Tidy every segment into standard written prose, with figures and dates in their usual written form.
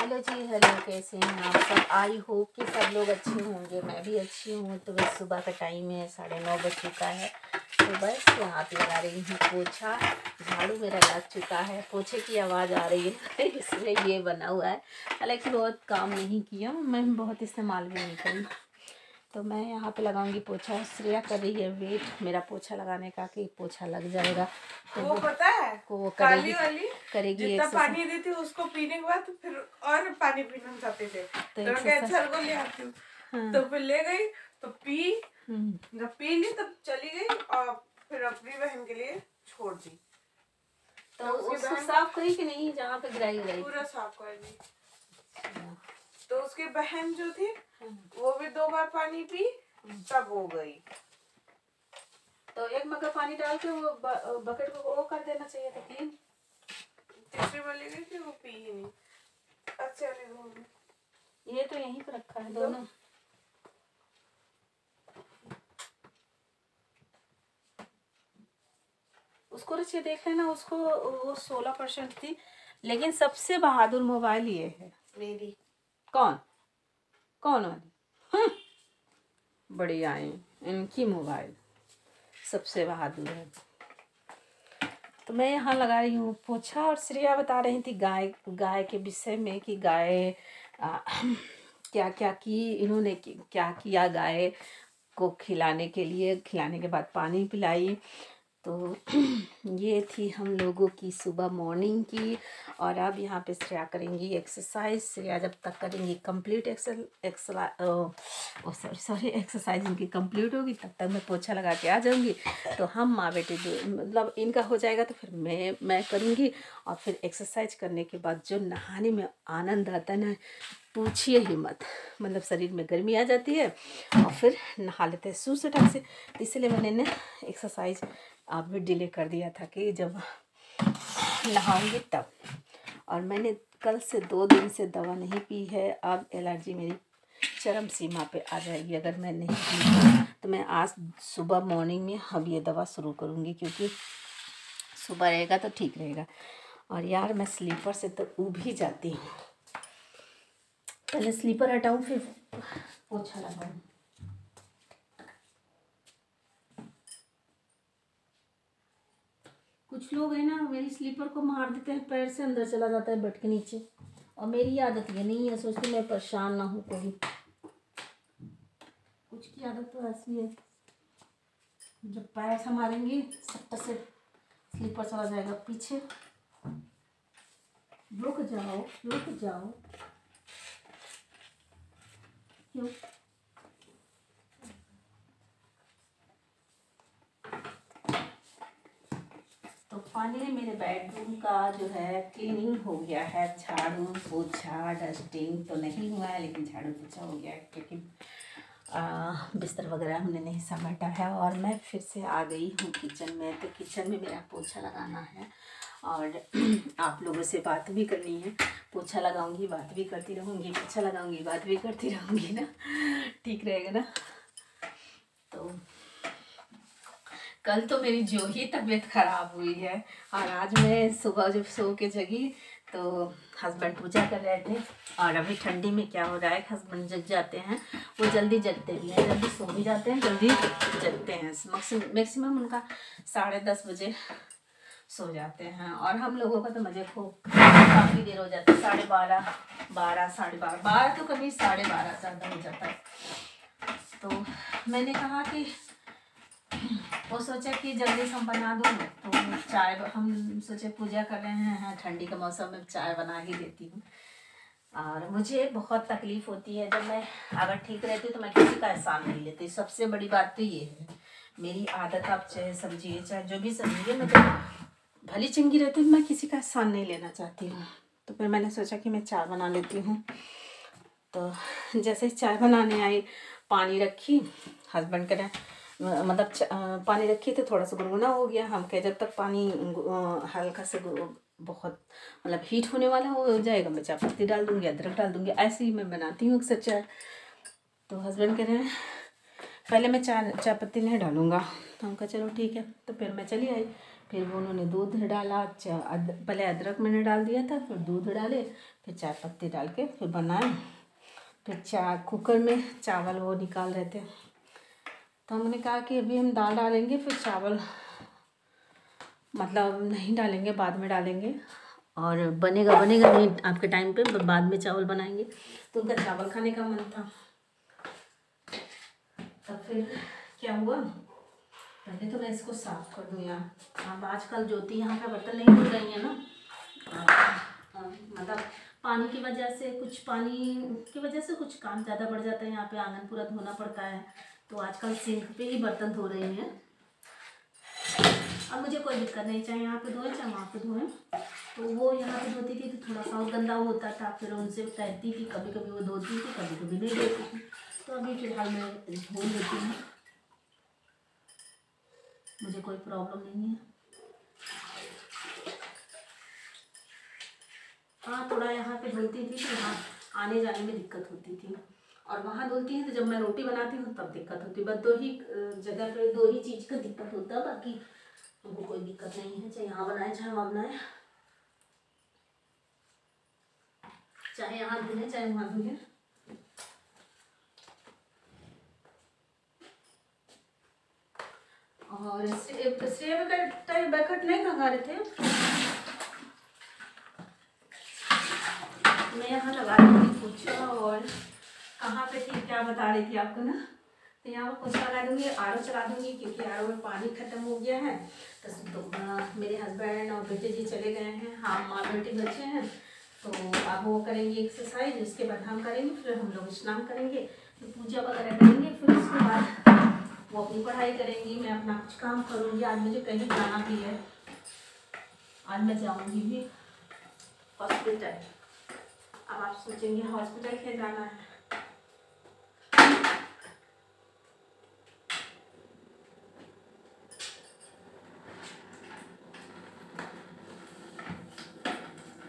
Hello जी, hello. कैसे हैं आप सब? आई होप कि सब लोग अच्छे होंगे। मैं भी अच्छी हूँ। तो बस सुबह का टाइम है, 9:30 बज चुका है। तो बस यहाँ पे लगा रही हूँ पोछा। झाड़ू मेरा लग चुका है। पोछे की आवाज़ आ रही है इसमें ये बना हुआ है। हालांकि बहुत काम नहीं किया, मैं बहुत इस्तेमाल भी नहीं करी। तो मैं यहाँ पे लगाऊंगी पोछा। श्रेया कर रही है वेट मेरा पोछा लगाने का कि पोछा लग जाएगा। तो वो पता है वो काली वाली करेगी जितना पानी देती है उसको पीने के बाद फिर और पानी पीना चाहते थे। तो मैं अच्छा को ले आती हूँ। हाँ। तो फिर ले गई तो पी, जब पी ली तब चली गई और फिर अपनी बहन के लिए छोड़ दी। तो उसको साफ करी कि नहीं? जहाँ पे गिराई पूरा साफ कर दी। तो उसकी बहन जो थी वो भी 2 बार पानी पी तब हो गई। तो एक मग्गा पानी डाल के वो बकेट को वो कर देना चाहिए था क्लीन। तीसरी बार ले गई थी वो पी ही नहीं। अच्छा ये तो यहीं पर रखा है दोनों। उसको रचिए देख लेना। उसको वो 16% थी, लेकिन सबसे बहादुर मोबाइल ये है मेरी। कौन वाली? बड़ी आई इनकी मोबाइल सबसे बहादुर है। तो मैं यहाँ लगा रही हूँ पोछा। और श्रेया बता रही थी गाय के विषय में कि गाय क्या क्या की इन्होंने क्या किया गाय को खिलाने के लिए। खिलाने के बाद पानी पिलाई। तो ये थी हम लोगों की सुबह मॉर्निंग की। और अब यहाँ पे श्रेया करेंगी एक्सरसाइज। श्रेया जब तक करेंगी कंप्लीट एक्सरसाइज इनकी कंप्लीट होगी तब तक मैं पोछा लगा के आ जाऊंगी। तो हम माँ बेटे मतलब इनका हो जाएगा तो फिर मैं करूँगी। और फिर एक्सरसाइज करने के बाद जो नहाने में आनंद आता है ना, पूछिए ही मत। मतलब शरीर में गर्मी आ जाती है और फिर नहा लेते हैं सूर से ढंग से। इसलिए मैंने ना एक्सरसाइज आप भी डिले कर दिया था कि जब नहाऊंगी तब। और मैंने कल से 2 दिन से दवा नहीं पी है। अब एलर्जी मेरी चरम सीमा पे आ जाएगी अगर मैं नहीं पी। तो मैं आज सुबह मॉर्निंग में अब ये दवा शुरू करूँगी, क्योंकि सुबह रहेगा तो ठीक रहेगा। और यार मैं स्लीपर से तो ऊब ही जाती हूँ। पहले स्लीपर हटाऊँ फिर पोछा लगाऊँ। कुछ लोग हैं ना मेरी स्लीपर को मार देते हैं, पैर से अंदर चला जाता है बेड के नीचे। और मेरी आदत ये नहीं है, सोचती मैं परेशान ना हूँ कोई। कुछ की आदत तो ऐसी है, जब पैर से मारेंगी सट्टा से स्लीपर चला जाएगा पीछे। रुक जाओ क्यों? तो फाइनली मेरे बेडरूम का जो है क्लीनिंग हो गया है। झाड़ू पोछा डस्टिंग तो नहीं हुआ है, लेकिन झाड़ू पोछा हो गया है, क्योंकि बिस्तर वगैरह हमने नहीं समेटा है। और मैं फिर से आ गई हूँ किचन में। तो किचन में मेरा पोछा लगाना है और आप लोगों से बात भी करनी है। पोछा लगाऊंगी बात भी करती रहूँगी, पोछा लगाऊंगी बात भी करती रहूँगी ना, ठीक रहेगा ना। तो कल तो मेरी जो ही तबीयत ख़राब हुई है। और आज मैं सुबह जब सो के जगी तो हस्बैंड पूजा कर रहे थे। और अभी ठंडी में क्या हो रहा है, हस्बैंड जग जाते हैं, वो जल्दी जगते भी हैं, जल्दी सो भी जाते हैं, जल्दी जगते हैं। मैक्सिमम उनका 10:30 बजे सो जाते हैं। और हम लोगों का तो मज़े खूब काफ़ी देर हो जाती है, 12:30 साढ़े 12 तो कभी 12:30 ज़्यादा हो जाता है। तो मैंने कहा कि वो सोचा कि जल्दी से हम बना दूँ। तो चाय हम सोचे पूजा कर रहे हैं, ठंडी का मौसम में चाय बना ही देती हूँ। और मुझे बहुत तकलीफ़ होती है जब मैं अगर ठीक रहती हूँ तो मैं किसी का एहसान नहीं लेती। सबसे बड़ी बात तो ये है, मेरी आदत आप चाहे समझिए चाहे जो भी समझिए, मैं जब भली चंगी रहती हूँ मैं किसी का एहसान नहीं लेना चाहती हूँ। तो फिर मैंने सोचा कि मैं चाय बना लेती हूँ। तो जैसे चाय बनाने आई, पानी रखी, हस्बैंड कह रहे मतलब पानी रखी तो थोड़ा सा गुनगुना हो गया। हम कहे जब तक पानी हल्का से बहुत मतलब हीट होने वाला हो जाएगा मैं चाय पत्ती डाल दूँगी, अदरक डाल दूँगी। ऐसे ही मैं बनाती हूँ अक्सर चाय। तो हस्बैंड कह रहे हैं पहले मैं चाय पत्ती नहीं डालूँगा। तो हम कहा चलो ठीक है। तो फिर मैं चली आई, फिर वो उन्होंने दूध डाला, पहले अदरक मैंने डाल दिया था, फिर दूध डाले, फिर चाय पत्ती डाल के फिर बनाए। फिर कुकर में चावल वो निकाल रहे थे, तो हमने कहा कि अभी हम दाल डालेंगे, फिर चावल मतलब नहीं डालेंगे, बाद में डालेंगे, और बनेगा नहीं आपके टाइम पे, बाद में चावल बनाएंगे। तो उनका चावल खाने का मन था। तब फिर क्या हुआ, पहले तो मैं इसको साफ़ कर दूँ यार। अब आजकल ज्योति यहाँ पे बर्तन नहीं धुल रही है ना, मतलब पानी की वजह से, कुछ काम ज़्यादा बढ़ जाता है। यहाँ पे आंगन पूरा धोना पड़ता है, तो आजकल सिंक पे ही बर्तन धो रहे हैं। अब मुझे कोई दिक्कत नहीं, चाहे यहाँ पे धोएं चाहे वहाँ पे धोएं। तो वो यहाँ पे धोती थी तो थोड़ा सा गंदा होता था, फिर उनसे कहती थी, कभी कभी वो धोती थी, कभी कभी नहीं धोती थी। तो अभी फ़िलहाल मैं धो लेती हूँ, मुझे कोई प्रॉब्लम नहीं है। हाँ, थोड़ा यहाँ पे धुलती थी तो हाँ आने जाने में दिक्कत होती थी, और वहाँ धुलती है तो जब मैं रोटी बनाती हूँ तब दिक्कत होती है। बस दो ही जगह पे दो ही चीज़ का दिक्कत होता है, बाकी हमको कोई दिक्कत नहीं है। चाहे यहाँ बनाए चाहे वहाँ बनाए, चाहे यहाँ धुले चाहे वहाँ धुले। और श्रेया बैकट नहीं मंगा रहे थे, मैं यहाँ लगा रही थी पोछा। और कहाँ पे थी, क्या बता रही थी आपको ना, तो यहाँ पर पोछा लगा दूँगी, आर ओ चला दूँगी, क्योंकि आर ओ में पानी ख़त्म हो गया है। तो मेरे हस्बैंड और बेटे जी चले गए हैं, हाँ माँ बेटी बच्चे हैं। तो अब वो करेंगे एक्सरसाइज, उसके बाद हम करेंगे, फिर हम लोग स्नान करेंगे, तो पूजा वगैरह करेंगे, फिर उसके बाद वो अपनी पढ़ाई करेंगी, मैं अपना कुछ काम करूँगी। आज मुझे कहीं जाना भी है, आज मैं जाऊँगी भी हॉस्पिटल। अब आप सोचेंगे हॉस्पिटल क्या जाना है,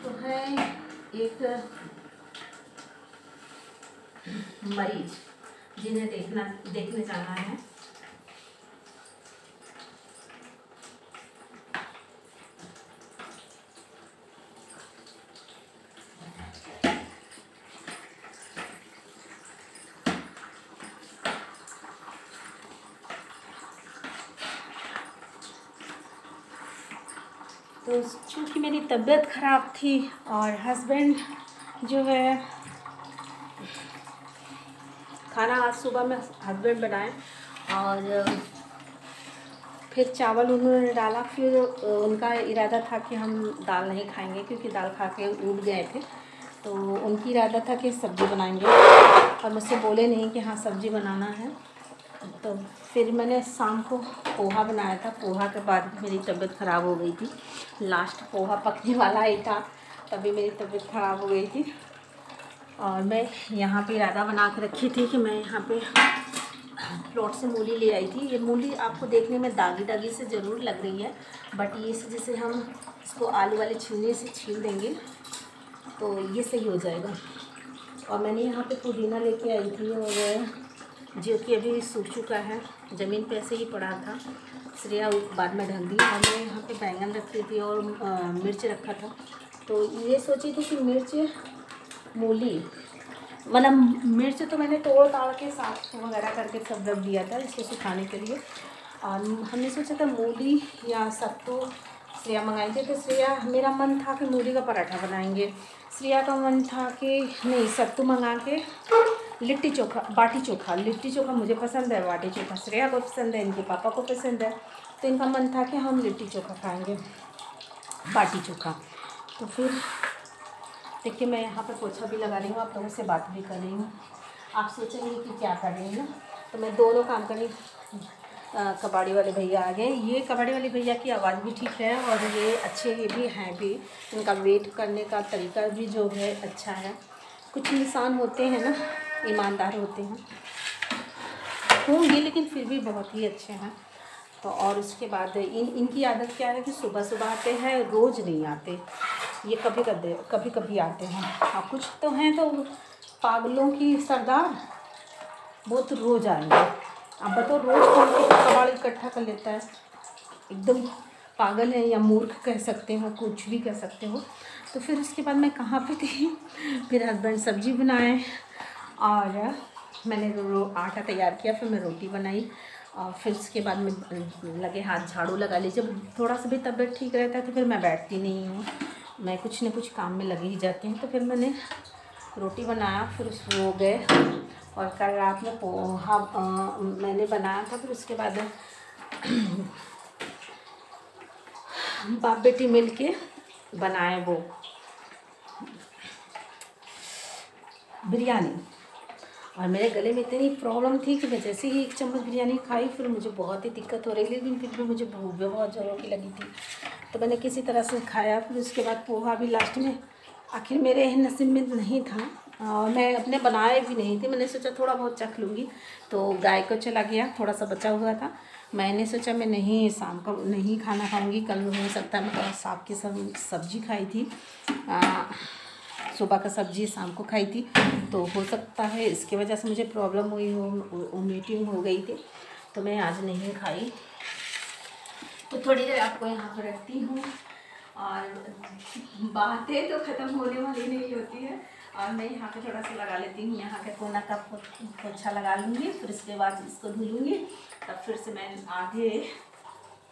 तो है एक मरीज जिन्हें देखने जाना है। तो चूँकि मेरी तबीयत ख़राब थी और हस्बैंड जो है खाना आज सुबह में हस्बैंड बनाए, और फिर चावल उन्होंने डाला। फिर उनका इरादा था कि हम दाल नहीं खाएंगे, क्योंकि दाल खा के उठ गए थे, तो उनकी इरादा था कि सब्ज़ी बनाएंगे, और मुझसे बोले नहीं कि हाँ सब्ज़ी बनाना है। तो फिर मैंने शाम को पोहा बनाया था। पोहा के बाद मेरी तबीयत ख़राब हो गई थी, लास्ट पोहा पकने वाला ही था, तभी मेरी तबीयत ख़राब हो गई थी। और मैं यहाँ पे इरादा बना के रखी थी कि मैं यहाँ पे प्लॉट से मूली ले आई थी। ये मूली आपको देखने में दागी दागी से ज़रूर लग रही है, बट ये से जैसे हम इसको आलू वाले छीलने से छील देंगे तो ये सही हो जाएगा। और मैंने यहाँ पे पुदीना लेके आई थी, और जो कि अभी सूख चुका है, ज़मीन पे ऐसे ही पड़ा था, श्रेया बाद में ढक दी। और मैं यहाँ पे बैंगन रखी थी और मिर्च रखा था। तो ये सोची थी कि मिर्च मूली, मतलब मिर्च तो मैंने तोड़ ताड़ के साफ वगैरह करके सब रख दिया था इसको सुखाने के लिए। और हमने सोचा था मूली या सत्तू श्रेया मंगाई थी, तो श्रेया, मेरा मन था कि मूली का पराठा बनाएंगे, श्रेया का मन था कि नहीं सत्तू मंगा के लिट्टी चोखा, बाटी चोखा। लिट्टी चोखा मुझे पसंद है, बाटी चोखा श्रेया को पसंद है, इनके पापा को पसंद है, तो इनका मन था कि हम लिट्टी चोखा खाएंगे, बाटी चोखा। तो फिर देखिए मैं यहाँ पे पोछा भी लगा रही हूँ, आप लोगों से बात भी कर रही हूँ। आप सोचेंगे कि क्या कर रही हूँ, तो मैं दोनों काम कर रही हूँ। कबाड़ी वाले भैया आ गए। ये कबाड़ी वाले भैया की आवाज़ भी ठीक है, और ये अच्छे भी हैं भी, इनका वेट करने का तरीका भी जो है अच्छा है। कुछ इंसान होते हैं ना, ईमानदार होते हैं, होंगे लेकिन फिर भी बहुत ही अच्छे हैं। तो और उसके बाद इनकी आदत क्या है कि सुबह सुबह आते हैं, रोज़ नहीं आते, ये कभी कभी आते हैं। और कुछ तो हैं तो पागलों की सरदार, वो तो रोज़ आएंगे। अब बताओ रोज़ कौन के कबाड़ इकट्ठा कर लेता है, एकदम पागल है या मूर्ख कह सकते हो, कुछ भी कह सकते हो। तो फिर उसके बाद मैं कहाँ पे थी, फिर हस्बैंड सब्जी बनाए और मैंने आटा तैयार किया, फिर मैं रोटी बनाई और फिर उसके बाद में लगे हाथ झाड़ू लगा ली। जब थोड़ा सा भी तबीयत ठीक रहता है तो फिर मैं बैठती नहीं हूँ, मैं कुछ न कुछ काम में लगे ही जाती हूँ। तो फिर मैंने रोटी बनाया, फिर सो गए और कल रात में पोहा मैंने बनाया था। फिर उसके बाद बाप बेटी मिल के बनाए वो बिरयानी। और मेरे गले में इतनी प्रॉब्लम थी कि मैं जैसे ही 1 चम्मच बिरयानी खाई फिर मुझे बहुत ही दिक्कत हो रही, लेकिन फिर भी मुझे भूख भी बहुत ज़ोरों की लगी थी। तो मैंने किसी तरह से खाया। फिर उसके बाद पोहा भी लास्ट में आखिर मेरे नसीब में नहीं था और मैं अपने बनाए भी नहीं थी। मैंने सोचा थोड़ा बहुत चख लूँगी, तो गाय को चला गया, थोड़ा सा बचा हुआ था। मैंने सोचा मैं नहीं, शाम का नहीं खाना खाऊँगी, कल हो सकता है। मैं साग की सब्जी खाई थी, सुबह का सब्जी शाम को खाई थी, तो हो सकता है इसकी वजह से मुझे प्रॉब्लम हुई हो, वोमिटिंग हो गई थी, तो मैं आज नहीं खाई। तो थोड़ी देर आपको यहाँ पर रखती हूँ और बातें तो ख़त्म होने वाली नहीं होती है। और मैं यहाँ पे थोड़ा सा लगा लेती हूँ, यहाँ के कोना का पोछा लगा लूँगी, फिर इसके बाद इसको धुलूँगी। तब फिर से मैं आधे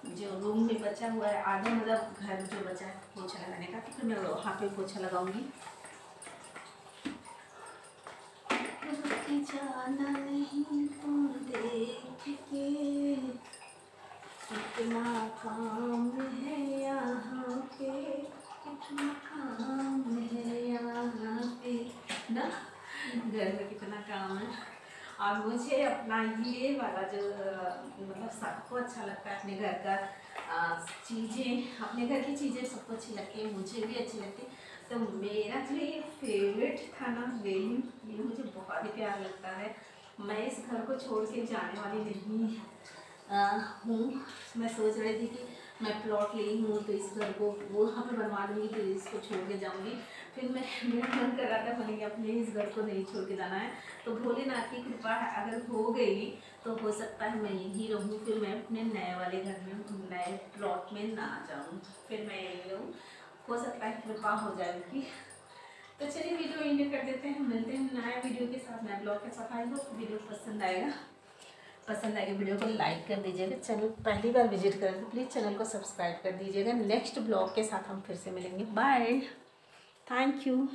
जो रूम में बचा हुआ है, आधे मतलब घर जो बचा है पोछा लगाने का, तो फिर मैं वहाँ पे पोछा लगाऊँगी। जाना नहीं तो देख के कितना काम है यहाँ पे, कितना काम है यहाँ पे ना, घर में कितना काम है। और मुझे अपना ये वाला जो मतलब सबको अच्छा लगता है, अपने घर का चीज़ें, अपने घर की चीज़ें सबको अच्छी लगती है, मुझे भी अच्छी लगती है। तो मेरा जो ये फेवरेट था ना रेलिंग, ये मुझे बहुत ही प्यार लगता है। मैं इस घर को छोड़ के जाने वाली नहीं हूँ। मैं सोच रही थी कि मैं प्लॉट ली हूँ तो इस घर को वहाँ पे बनवा लूँगी, फिर इसको छोड़ के जाऊँगी। फिर मेरा मन कर रहा था बोले कि अपने इस घर को नहीं छोड़ के जाना है। तो भोलेनाथ की कृपा अगर हो गई तो हो सकता है मैं यहीं रहूँ, फिर मैं अपने नए वाले घर में, नए प्लॉट में ना जाऊँ, फिर मैं यहीं रहूँ। हो सकता है कृपा हो जाएगी। तो चलिए वीडियो एंड कर देते हैं, मिलते हैं नए वीडियो के साथ, नए ब्लॉग के साथ। आई होप वीडियो पसंद आएगा वीडियो को लाइक कर दीजिएगा। चैनल पहली बार विजिट करें तो प्लीज़ चैनल को सब्सक्राइब कर दीजिएगा। नेक्स्ट ब्लॉग के साथ हम फिर से मिलेंगे। Bye, thank you.